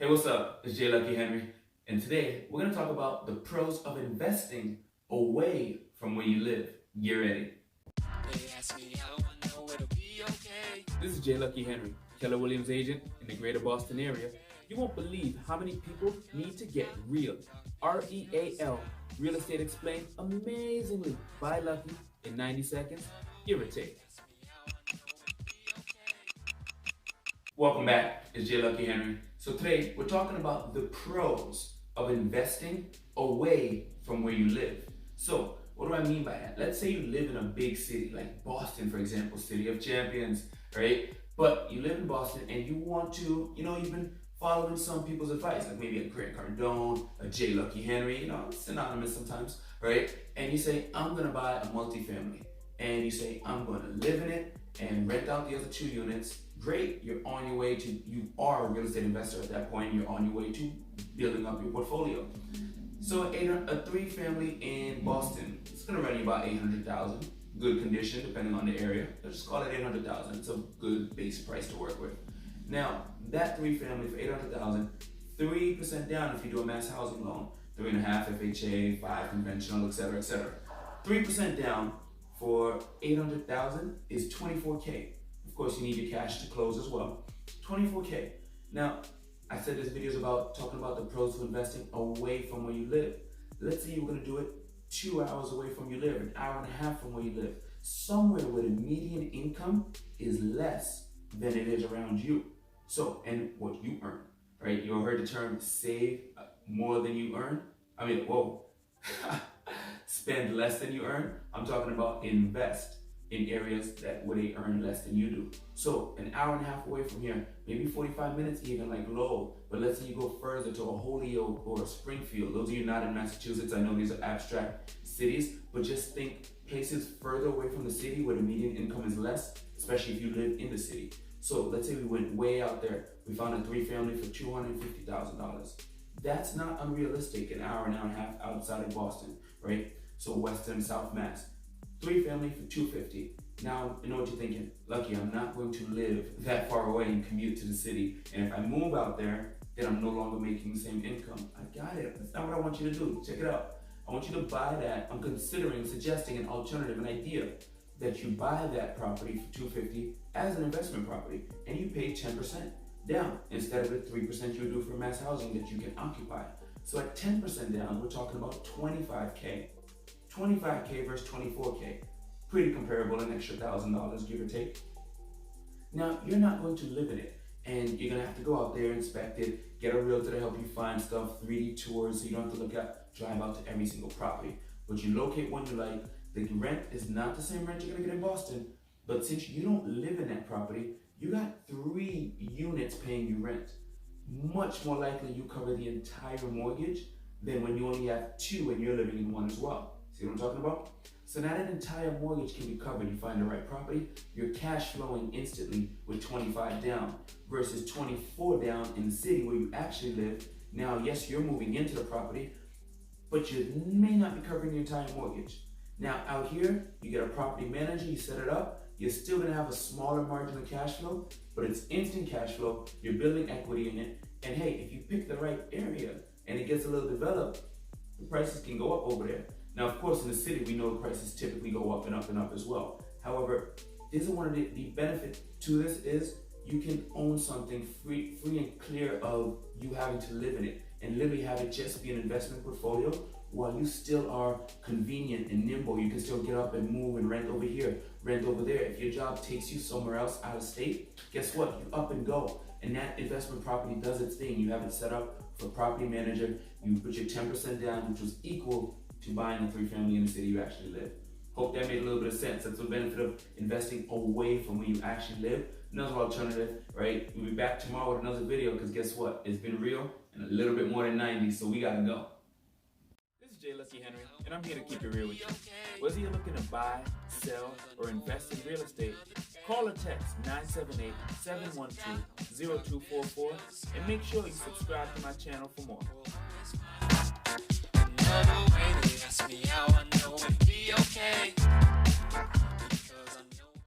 Hey, what's up? It's J. Lucky Henry, and today we're going to talk about the pros of investing away from where you live. Get ready. This is J. Lucky Henry, Keller Williams agent in the greater Boston area. You won't believe how many people need to get real. REAL, Real Estate Explained amazingly by Lucky in 90 seconds. Give or take. Welcome back, it's J. Lucky Henry. So today we're talking about the pros of investing away from where you live. So what do I mean by that? Let's say you live in a big city like Boston, for example, city of champions, right? But you live in Boston and you want to, you've been following some people's advice, like maybe a Grant Cardone, a J. Lucky Henry, synonymous sometimes, right? And you say, I'm gonna buy a multifamily. And you say, I'm gonna live in it and rent out the other 2 units. Great, you are a real estate investor at that point. You're on your way to building up your portfolio. So a 3-family in Boston, it's gonna run you about $800,000. Good condition, depending on the area. Let's just call it $800,000. It's a good base price to work with. Now, that 3-family for $800,000, 3% down if you do a mass housing loan, 3.5 FHA, 5 conventional, etc., etc. 3% down for $800,000 is $24K. Of course, you need your cash to close as well. $24K. Now, I said this video is about talking about the pros of investing away from where you live. Let's say you were going to do it 2 hours away from where you live, an hour and a half from where you live, somewhere where the median income is less than it is around you. So, and what you earn, right? You heard the term save more than you earn. Spend less than you earn. I'm talking about invest in areas where they earn less than you do. So an hour and a half away from here, maybe 45 minutes even, like Lowell. But let's say you go further to a Holyoke or a Springfield. Those of you not in Massachusetts, I know these are abstract cities, but just think places further away from the city where the median income is less, especially if you live in the city. So let's say we went way out there. We found a 3-family for $250,000. That's not unrealistic, an hour and a half outside of Boston, right? So Western, South Mass. 3-family for $250,000. Now, you know what you're thinking. Lucky, I'm not going to live that far away and commute to the city. And if I move out there, then I'm no longer making the same income. I got it. That's not what I want you to do. Check it out. I want you to buy that. I'm suggesting an alternative, an idea that you buy that property for $250,000 as an investment property, and you pay 10% down instead of the 3% you would do for mass housing that you can occupy. So at 10% down, we're talking about $25K. $25K versus $24K. Pretty comparable, an extra $1,000, give or take. Now, you're not going to live in it, and you're gonna have to go out there, inspect it, get a realtor to help you find stuff, 3D tours, so you don't have to drive out to every single property. But you locate one you like. The rent is not the same rent you're gonna get in Boston, but since you don't live in that property, you got 3 units paying you rent. Much more likely you cover the entire mortgage than when you only have 2 and you're living in one as well. See what I'm talking about? So now that entire mortgage can be covered. You find the right property, you're cash flowing instantly with 25 down versus 24 down in the city where you actually live. Now, yes, you're moving into the property, but you may not be covering the entire mortgage. Now out here, you get a property manager, you set it up, you're still gonna have a smaller margin of cash flow, but it's instant cash flow, you're building equity in it, and hey, if you pick the right area and it gets a little developed, the prices can go up over there. Now, of course, in the city, we know the prices typically go up and up and up as well. However, isn't one of the benefits to this is you can own something free and clear of you having to live in it and literally have it just be an investment portfolio while you still are convenient and nimble. You can still get up and move and rent over here, rent over there. If your job takes you somewhere else out of state, guess what? You up and go. And that investment property does its thing. You have it set up for property manager. You put your 10% down, which was equal to buying a 3-family in the city you actually live. Hope that made a little bit of sense. That's the benefit of investing away from where you actually live. Another alternative, right? We'll be back tomorrow with another video because guess what? It's been real and a little bit more than 90, so we gotta go. This is J. Lucky Henry, and I'm here to keep it real with you. Whether you're looking to buy, sell, or invest in real estate, call or text 978-712-0244 and make sure you subscribe to my channel for more. The way they ask me how I know it'll be okay.